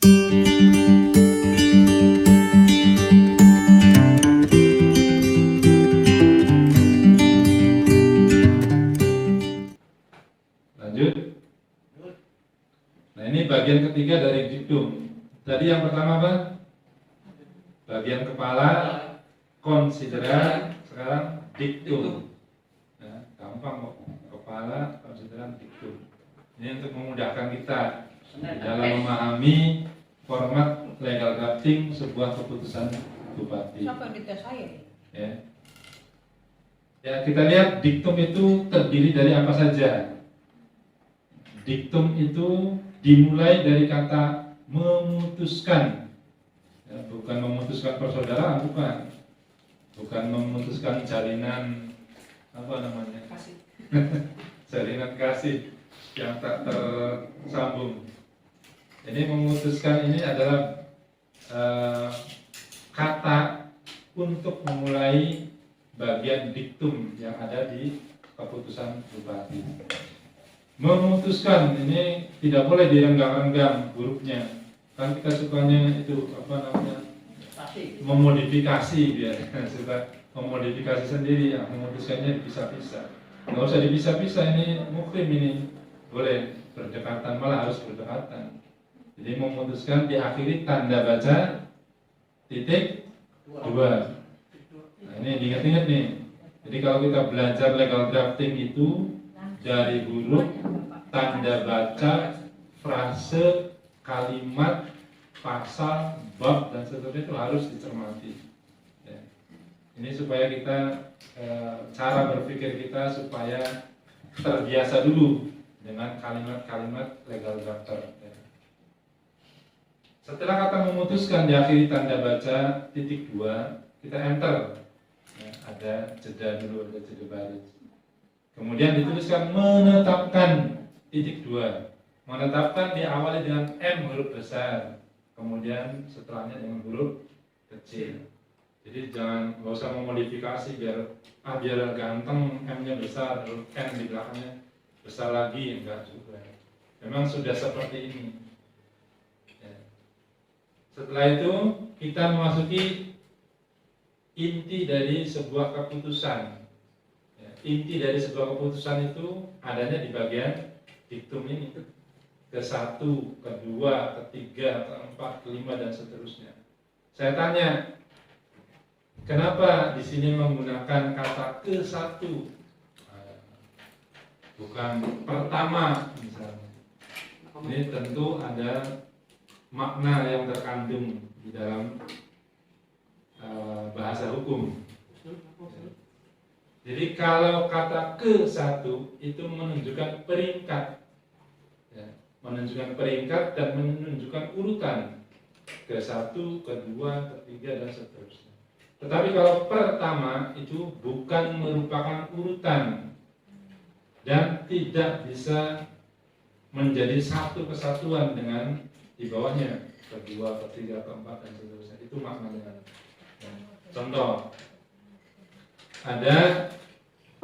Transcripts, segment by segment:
Lanjut. Nah, ini bagian ketiga dari diktum. Tadi yang pertama apa? Bagian kepala, konsideran, sekarang diktum. Nah, gampang kok. Kepala, konsideran, diktum. Ini untuk memudahkan kita dalam memahami format legal drafting sebuah keputusan bupati. Siapa yang dites saya? Ya, kita lihat diktum itu terdiri dari apa saja. Diktum itu dimulai dari kata memutuskan, ya, bukan memutuskan persaudaraan, bukan memutuskan jalinan apa namanya, Kasih. jalinan kasih yang tak tersambung. Jadi memutuskan ini adalah kata untuk memulai bagian diktum yang ada di keputusan bupati. Memutuskan ini tidak boleh direnggang-renggang hurufnya, kan kita sukanya itu apa namanya, memodifikasi biar suka memodifikasi sendiri, ya memutuskannya dipisah-pisah. Nggak usah dipisah-pisah, ini muhrim ini boleh berdekatan, malah harus berdekatan. Jadi memutuskan diakhiri tanda baca titik 2. Nah, ini diingat-ingat nih. Jadi kalau kita belajar legal drafting itu dari huruf, tanda baca, frase, kalimat, pasal, bab, dan seterusnya itu harus dicermati. Ya. Ini supaya kita cara berpikir kita supaya terbiasa dulu dengan kalimat-kalimat legal drafter. Ya. Setelah kata memutuskan diakhiri tanda baca titik 2, kita enter. Ya, ada jeda dulu, ada jeda baris. Kemudian dituliskan menetapkan titik 2. Menetapkan diawali dengan M huruf besar, kemudian setelahnya dengan huruf kecil. Jadi nggak usah memodifikasi biar ganteng, M-nya besar, huruf N di belakangnya besar lagi, enggak juga. Memang sudah seperti ini. Ya. Setelah itu kita memasuki inti dari sebuah keputusan. Inti dari sebuah keputusan itu adanya di bagian diktum ini, ke-1, ke-2, ke-3, ke-4, ke-5 dan seterusnya. Saya tanya, kenapa di sini menggunakan kata ke-1, bukan pertama misalnya? Ini tentu ada makna yang terkandung di dalam bahasa hukum. Jadi kalau kata ke-1 itu menunjukkan peringkat, ya, menunjukkan peringkat dan menunjukkan urutan ke-1, ke-2, ke-3 dan seterusnya. Tetapi kalau pertama itu bukan merupakan urutan dan tidak bisa menjadi satu kesatuan dengan di bawahnya, ke-2, ke-3, ke-4 dan seterusnya. Itu maknanya. Ya. Contoh, ada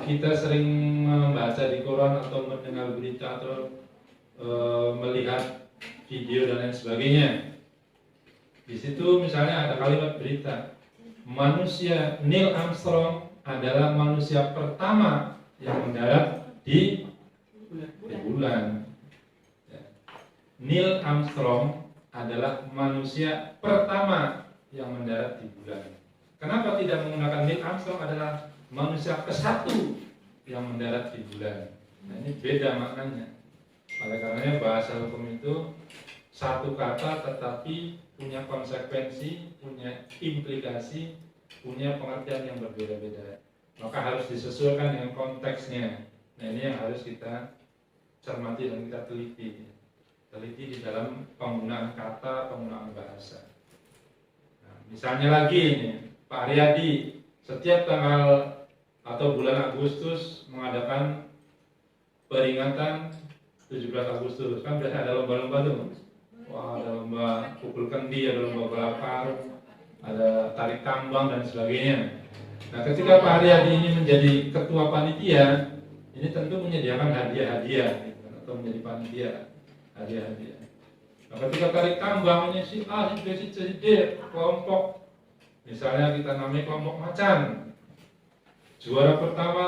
kita sering membaca di koran atau mendengar berita atau melihat video dan lain sebagainya. Di situ misalnya ada kalimat berita, manusia Neil Armstrong adalah manusia pertama yang mendarat di bulan. Ya. Neil Armstrong adalah manusia pertama yang mendarat di bulan. Kenapa tidak menggunakan Neil Armstrong adalah manusia ke-1 yang mendarat di bulan? Nah, ini beda maknanya. Oleh karenanya bahasa hukum itu satu kata tetapi punya konsekuensi, punya implikasi, punya pengertian yang berbeda-beda. Maka harus disesuaikan dengan konteksnya. Nah, ini yang harus kita cermati dan kita teliti. Teliti di dalam penggunaan kata, penggunaan bahasa. Nah, misalnya lagi ini, Pak Aryadi setiap tanggal atau bulan Agustus mengadakan peringatan 17 Agustus. Kan biasa ada lomba-lomba tuh. Wah, ada lomba pukul kendi, ada lomba balap karung, ada tarik tambang dan sebagainya. Nah, ketika Pak Aryadi ini menjadi ketua panitia, ini tentu menyediakan hadiah-hadiah gitu, atau menjadi panitia hadiah-hadiah. Nah, ketika tarik tambang ini si A, si B, si C, si D, kelompok, misalnya kita namai kelompok macan, juara pertama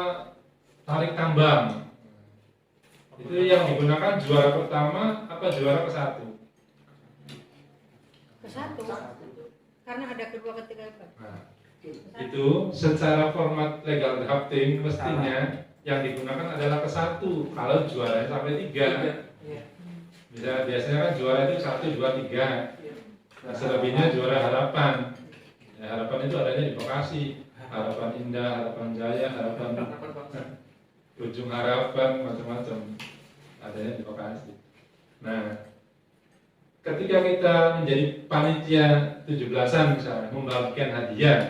tarik tambang, itu yang digunakan juara pertama apa juara ke-1? Ke-1, karena ada kedua ketiga. Nah, itu secara format legal drafting mestinya yang digunakan adalah ke-1 kalau juaranya sampai 3. Biasanya kan juara itu 1, 2, 3. Nah, selebihnya juara harapan. Ya, harapan itu adanya di Bekasi, Harapan Indah, Harapan Jaya, Harapan Ujung Harapan, macam-macam adanya di Bekasi. Nah, ketika kita menjadi panitia 17-an misalnya membagikan hadiah,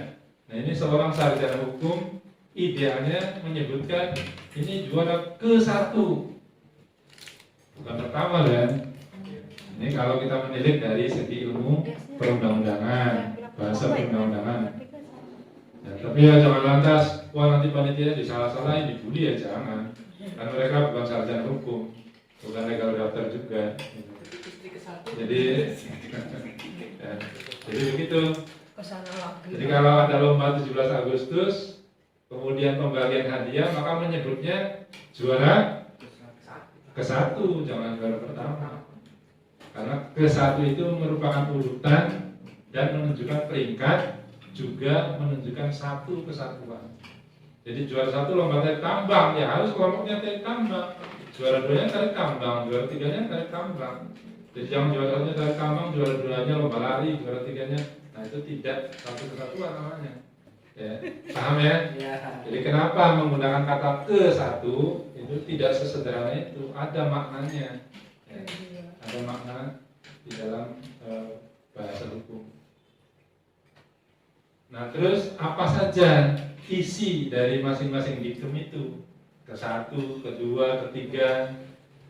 nah ini seorang sarjana hukum idealnya menyebutkan ini juara ke-1, bukan pertama kan. Ini kalau kita menilik dari segi ilmu perundang-undangan, bahasa perundang-undangan. Ya, tapi ya jangan lantas, wah nanti panitia disalah-salahin, dibully, ya jangan. Karena mereka bukan sarjana hukum, bukan legal drafter juga. Jadi, ya, jadi begitu. Jadi kalau ada lomba 17 Agustus, kemudian pembagian hadiah, maka menyebutnya juara ke-1, jangan juara pertama. Karena ke-1 itu merupakan urutan dan menunjukkan peringkat, juga menunjukkan satu kesatuan. Jadi juara 1 lomba tarik tambang, ya harus kelompoknya tarik tambang. Juara 2-nya tarik tambang, juara 3-nya tarik tambang. Jadi yang juara 1-nya tarik tambang, juara 2-nya lomba lari, juara 3-nya, nah itu tidak satu kesatuan namanya. Ya, paham ya? Jadi kenapa menggunakan kata ke-1 itu tidak sesederhana itu, ada maknanya. Ya, ada makna di dalam bahasa hukum. Nah, terus apa saja isi dari masing-masing diktum itu? Ke-1, kedua, ketiga.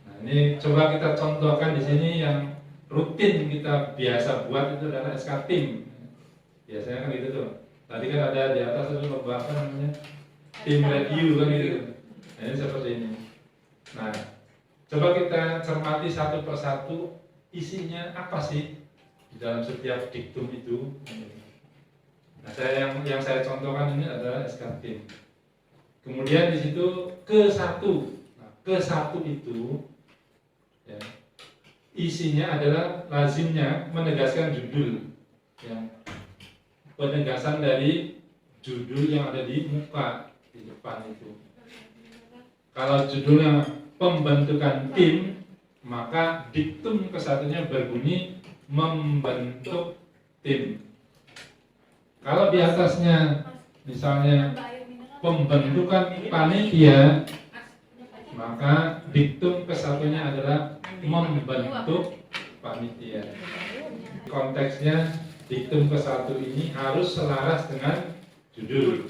Nah, ini coba kita contohkan di sini yang rutin kita biasa buat itu adalah SK tim. Biasanya kan gitu tuh. Tadi kan ada di atas itu lomba apa namanya? Tim review kan gitu. Nah, ini seperti ini. Nah, coba kita cermati satu persatu isinya apa sih di dalam setiap diktum itu. Nah, yang saya contohkan ini adalah SK tim. Kemudian di situ ke-1. Nah, ke-1 itu ya, isinya adalah lazimnya menegaskan judul. Ya, penegasan dari judul yang ada di muka di depan itu. Kalau judulnya pembentukan tim, maka diktum ke-1-nya berbunyi membentuk tim. Kalau di atasnya misalnya pembentukan panitia, maka diktum ke-1-nya adalah membentuk panitia. Konteksnya diktum ke-1 ini harus selaras dengan judul.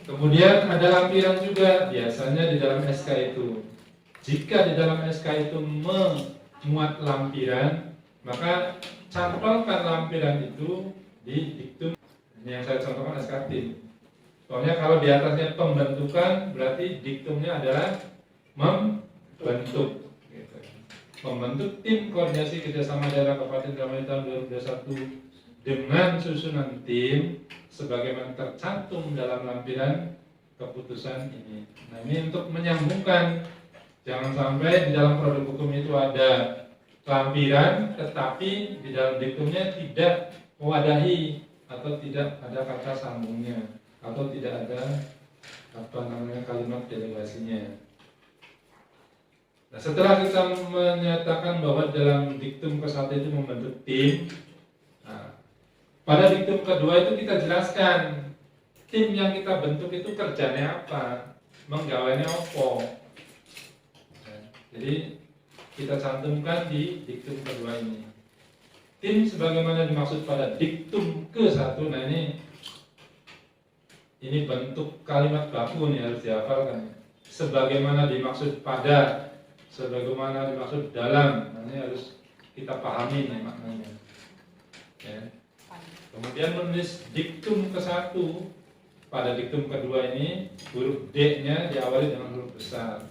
Kemudian ada lampiran juga biasanya di dalam SK itu. Jika di dalam SK itu memuat lampiran, maka cantumkan lampiran itu di diktum. Ini yang saya contohkan SK tim. Soalnya kalau di atasnya pembentukan, berarti diktumnya adalah membentuk. Membentuk tim koordinasi kerjasama daerah Kabupaten Indramayu tahun 2021 dengan susunan tim sebagaimana tercantum dalam lampiran keputusan ini. Nah, ini untuk menyambungkan, jangan sampai di dalam produk hukum itu ada lampiran tetapi di dalam diktumnya tidak mewadahi atau tidak ada kata sambungnya atau tidak ada kalimat delegasinya. Nah, setelah kita menyatakan bahwa dalam diktum ke-1 itu membentuk tim, nah, pada diktum kedua itu kita jelaskan tim yang kita bentuk itu kerjanya apa, menggawainya apa. Nah, jadi kita cantumkan di diktum kedua ini. Tim sebagaimana dimaksud pada diktum ke-1, nah ini bentuk kalimat baku nih harus dihafalkan. Sebagaimana dimaksud pada, sebagaimana dimaksud dalam, nah, ini harus kita pahami nih maknanya. Ya. Kemudian menulis diktum ke-1 pada diktum kedua ini huruf D-nya diawali dengan huruf besar.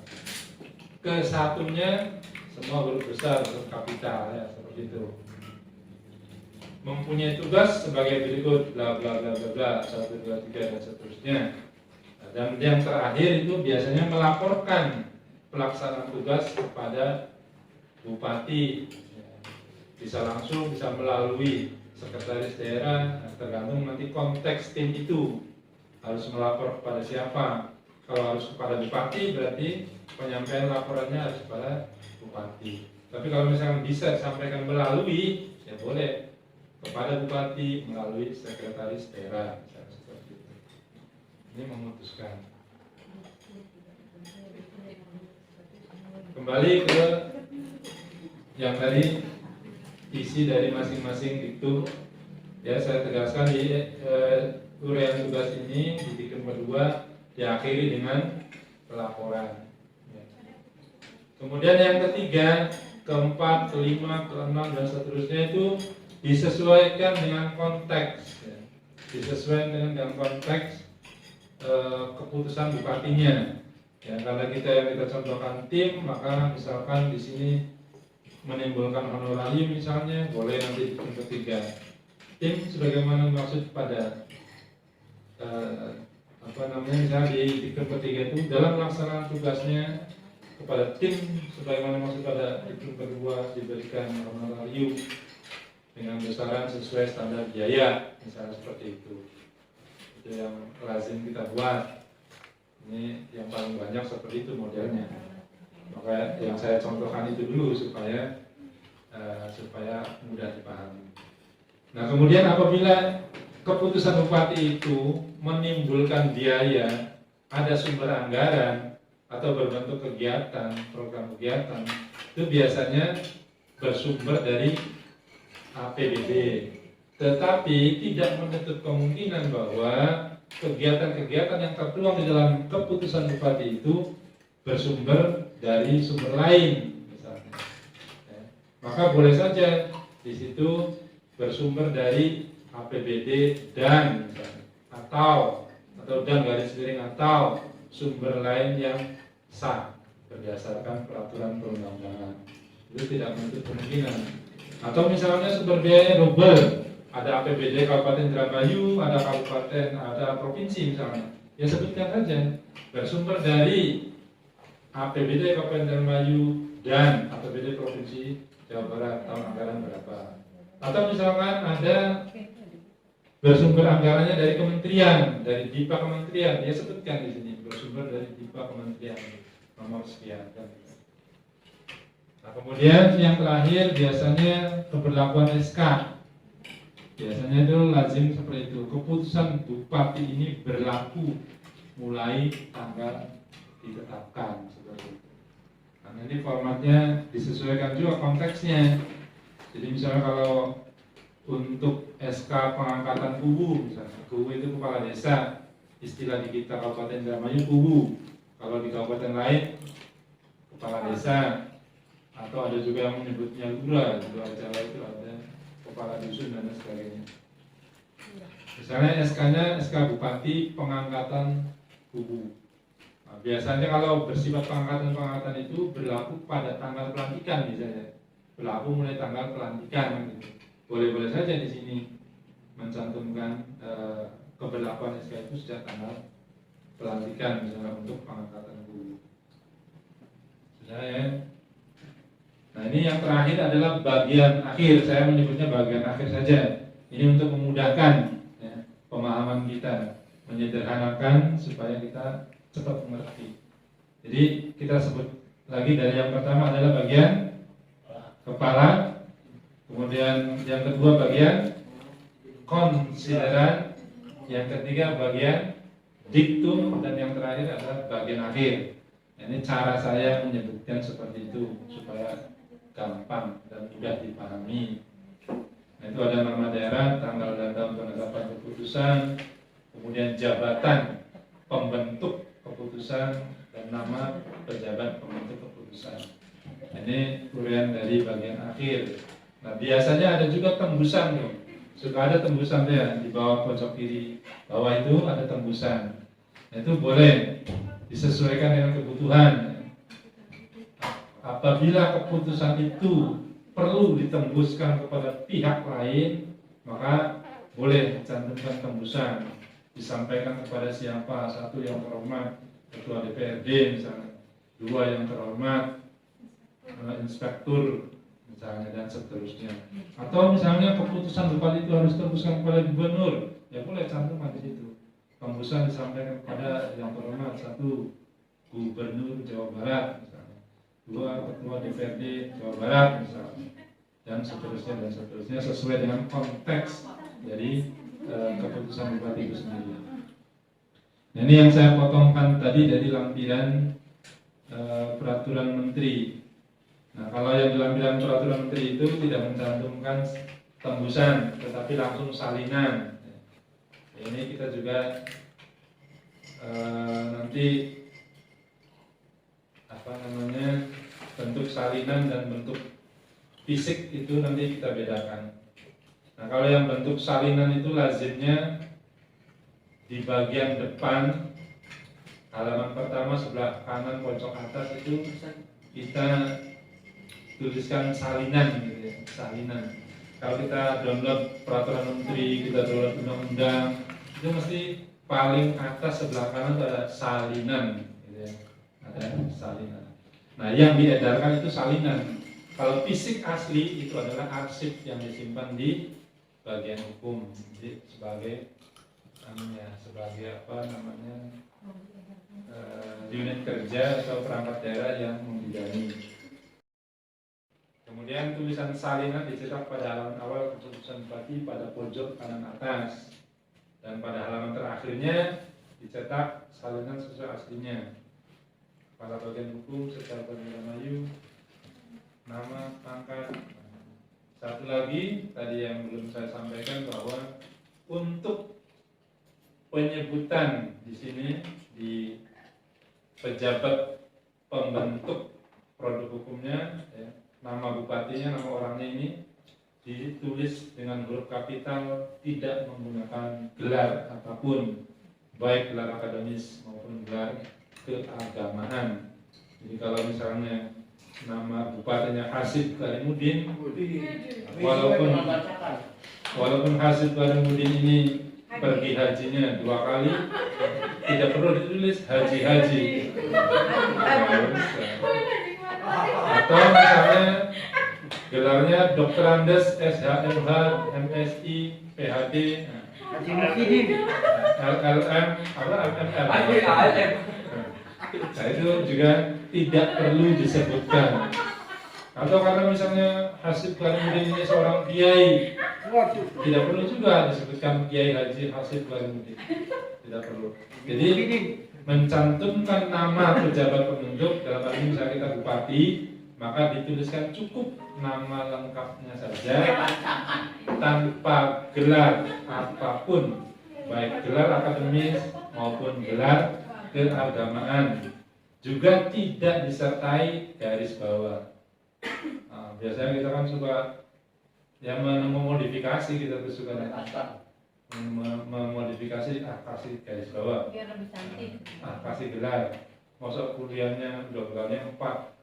Ke-1-nya semua huruf besar, huruf kapital ya, seperti itu. Mempunyai tugas sebagai berikut, bla bla bla bla bla, 1, 2, 3 dan seterusnya. Nah, dan yang terakhir itu biasanya melaporkan pelaksanaan tugas kepada bupati, bisa langsung, bisa melalui sekretaris daerah, tergantung nanti konteks tim itu harus melapor kepada siapa. Kalau harus kepada bupati berarti penyampaian laporannya harus kepada bupati. Tapi kalau misalnya bisa disampaikan melalui, ya boleh kepada bupati melalui sekretaris daerah, misalnya seperti itu. Ini memutuskan. Kembali ke yang tadi, isi dari masing-masing diktum. Ya, saya tegaskan di uraian tugas ini di diktum kedua diakhiri dengan pelaporan. Ya. Kemudian yang ketiga, keempat, kelima, keenam dan seterusnya itu disesuaikan dengan konteks. Ya. Disesuaikan dengan konteks keputusan bupatinya. Ya, karena kita contohkan tim, maka misalkan di sini menimbulkan honorarium misalnya, boleh nanti di ketiga. Tim sebagaimana maksud pada misalnya di ketiga itu dalam melaksanakan tugasnya kepada tim sebagaimana maksud pada diktum kedua diberikan honorarium dengan besaran sesuai standar biaya, misalnya seperti itu. Itu yang lazim kita buat. Ini yang paling banyak seperti itu modelnya. Maka yang saya contohkan itu dulu supaya mudah dipahami. Nah, kemudian apabila keputusan bupati itu menimbulkan biaya, ada sumber anggaran atau berbentuk kegiatan, program kegiatan, itu biasanya bersumber dari APBD. Tetapi tidak menutup kemungkinan bahwa kegiatan-kegiatan yang tertuang di dalam keputusan bupati itu bersumber dari sumber lain, misalnya. Ya. Maka boleh saja di situ bersumber dari APBD dan misalnya, atau dan garis miring atau sumber lain yang sah berdasarkan peraturan perundang-undangan. Itu tidak menutup kemungkinan. Atau misalnya sumber biaya double. Ada APBD Kabupaten Indramayu, ada kabupaten, ada provinsi misalnya. Ya sebutkan saja bersumber dari APBD Kabupaten Indramayu dan APBD Provinsi Jawa Barat tahun anggaran berapa. Atau misalkan ada bersumber anggarannya dari kementerian, dari DIPA kementerian, ya sebutkan di sini bersumber dari DIPA kementerian nomor sekian. Nah, kemudian yang terakhir biasanya keberlakuan SK. Biasanya itu lazim seperti itu. Keputusan bupati ini berlaku mulai tanggal ditetapkan seperti itu. Nah, nanti formatnya disesuaikan juga konteksnya. Jadi misalnya kalau untuk SK pengangkatan kubu, misalnya kubu itu kepala desa, istilah di kita Kabupaten Indramayu kubu. Kalau di kabupaten lain kepala desa, atau ada juga yang menyebutnya lurah. Di luar Jawa itu ada kepala dusun dan sebagainya. Misalnya SK-nya SK Bupati pengangkatan kubu. Nah, biasanya kalau bersifat pengangkatan itu berlaku pada tanggal pelantikan misalnya. Berlaku mulai tanggal pelantikan gitu. Boleh-boleh saja di sini mencantumkan keberlakuan SK itu sejak tanggal pelantikan misalnya untuk pengangkatan kubu. Sudah ya. Nah, ini yang terakhir adalah bagian akhir. Saya menyebutnya bagian akhir saja. Ini untuk memudahkan ya, pemahaman kita, menyederhanakan supaya kita cepat mengerti. Jadi kita sebut lagi dari yang pertama adalah bagian kepala, kemudian yang kedua bagian konsideran, yang ketiga bagian diktum, dan yang terakhir adalah bagian akhir. Ini cara saya menyebutkan seperti itu supaya gampang dan mudah dipahami. Nah, itu ada nama daerah, tanggal dan tahun penetapan keputusan, kemudian jabatan pembentuk keputusan, dan nama pejabat pembentuk keputusan. Ini uraian dari bagian akhir. Nah, biasanya ada juga tembusan tuh. Suka ada tembusan tuh ya, di bawah pojok kiri bawah itu ada tembusan. Nah, itu boleh disesuaikan dengan kebutuhan. apabila keputusan itu perlu ditembuskan kepada pihak lain, maka boleh dicantumkan tembusan, disampaikan kepada siapa, satu yang terhormat ketua DPRD misalnya, dua yang terhormat inspektur misalnya, dan seterusnya. Atau misalnya keputusan bupati itu harus tembuskan kepada gubernur, ya boleh cantumkan di situ. Tembusan disampaikan kepada yang terhormat, satu gubernur Jawa Barat misalnya, dua ketua DPRD Jawa Barat misalnya, dan seterusnya sesuai dengan konteks dari keputusan bupati itu sendiri. Nah, ini yang saya potongkan tadi dari lampiran peraturan menteri. Nah, kalau yang di lampiran peraturan menteri itu tidak mencantumkan tembusan, tetapi langsung salinan. Ini kita juga nanti bentuk salinan dan bentuk fisik itu nanti kita bedakan. Nah, kalau yang bentuk salinan itu lazimnya di bagian depan halaman pertama sebelah kanan pojok atas itu kita tuliskan salinan gitu ya, salinan. Kalau kita download peraturan menteri, kita download undang-undang, itu mesti paling atas sebelah kanan itu ada salinan gitu ya. Ada salinan. Nah, yang diedarkan itu salinan. Kalau fisik asli itu adalah arsip yang disimpan di bagian hukum, jadi sebagai unit kerja atau perangkat daerah yang membidani. Kemudian tulisan salinan dicetak pada halaman awal keputusan bupati pada pojok kanan atas, dan pada halaman terakhirnya dicetak salinan sesuai aslinya. Kepala bagian hukum serta Indramayu, nama, pangkat. Satu lagi tadi yang belum saya sampaikan bahwa untuk penyebutan di sini di pejabat pembentuk produk hukumnya, ya, nama bupatinya, nama orangnya ini ditulis dengan huruf kapital, tidak menggunakan gelar apapun, baik gelar akademis maupun gelar keagamaan. Jadi kalau misalnya nama bupatinya Hasib Karimudin, walaupun Hasib Karimudin ini pergi hajinya 2 kali, tidak perlu ditulis haji-haji. Atau misalnya gelarnya Dr. Andes SHMH MSI PhD LLM LML. Nah, itu juga tidak perlu disebutkan. Atau karena misalnya Hasib Karimudin ini seorang kiai, tidak perlu juga disebutkan Kiai Haji Hasib Karimudin, tidak perlu. Jadi mencantumkan nama pejabat penunjuk, dalam hal ini misalnya kita bupati, maka dituliskan cukup nama lengkapnya saja tanpa gelar apapun, baik gelar akademis maupun gelar keagamaan, juga tidak disertai garis bawah. Nah, biasanya kita kan suka yang memodifikasi, kita tuh suka memodifikasi, kasih garis bawah, biar lebih cantik, kasih gelar, masuk kuliahnya udah gelarnya 4,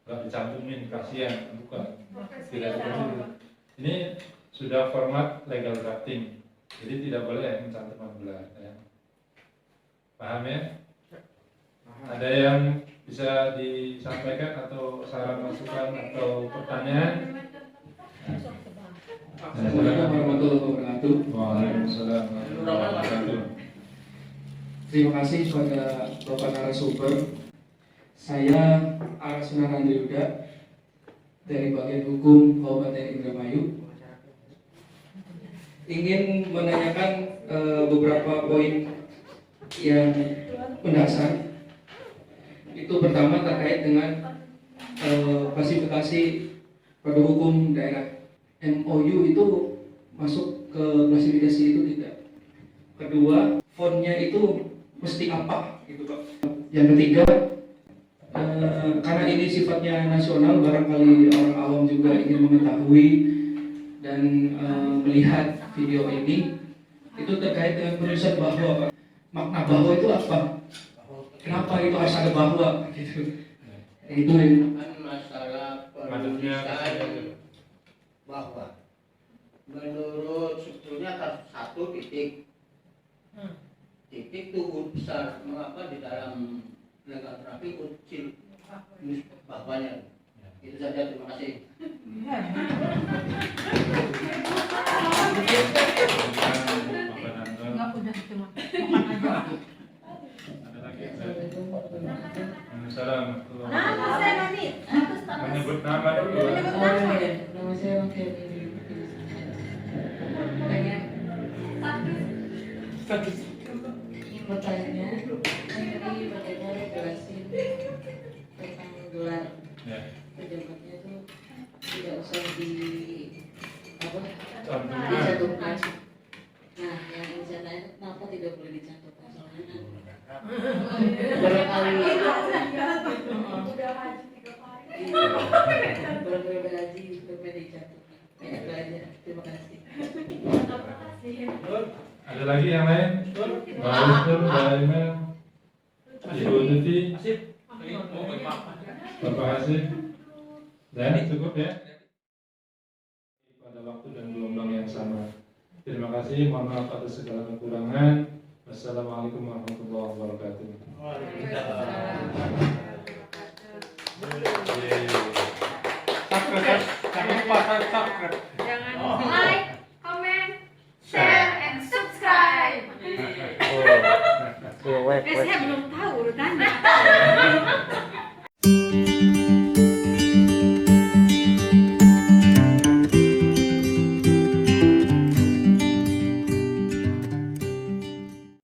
nggak dicantumin, kasihan, bukan, tidak seperti itu. Ini sudah format legal drafting, jadi tidak boleh mencantumkan gelar, ya. Paham ya? Ada yang bisa disampaikan atau saran masukan atau pertanyaan? Assalamualaikum warahmatullahi wabarakatuh. Waalaikumsalam warahmatullahi wabarakatuh. Terima kasih kepada Bapak narasumber. Saya Arasunan Andri Yuda dari bagian hukum Kabupaten Indramayu. Ingin menanyakan beberapa poin yang mendasar. Itu pertama terkait dengan klasifikasi produk hukum daerah. MOU itu masuk ke klasifikasi itu tidak. Kedua, fontnya itu mesti apa gitu Pak. Yang ketiga, karena ini sifatnya nasional, barangkali orang awam juga ingin mengetahui dan melihat video ini, itu terkait dengan penulisan bahwa Pak. Makna bahwa itu apa? Kenapa itu harus ada bahwa gitu? Itu yang masalah Maksudnya penulisan bahwa menurut sebetulnya satu titik titik itu huruf besar, mengapa di dalam legal terapi huruf kecil bahwanya. Itu saja, terima kasih. Enggak, udah cuma makan aja. Ada lagi? Assalamualaikum. Nama saya Nani. Menyebut nama dulu. Menyebut nama. Nama saya Bang Kevin. Pengen ingin bertanya, tadi bagaimana jelasin tentang gelar Ya. pejabatnya itu tidak usah di apa Contohnya. dicantumkan. Nah, yang di sana itu kenapa tidak boleh dicantumkan? Soalnya kan barangkali barangkali haji supaya dicantumkan. Ya, itu aja. Terima kasih. Ada lagi yang lain? Mbak Wisnu, Mbak Emel, Ibu Tuti, Bapak Hasib, dan cukup ya. Pada waktu dan gelombang yang sama. Terima kasih, mohon maaf atas segala kekurangan. Wassalamualaikum warahmatullahi wabarakatuh. Jangan Like, comment, share, and subscribe. saya belum tahu urutannya.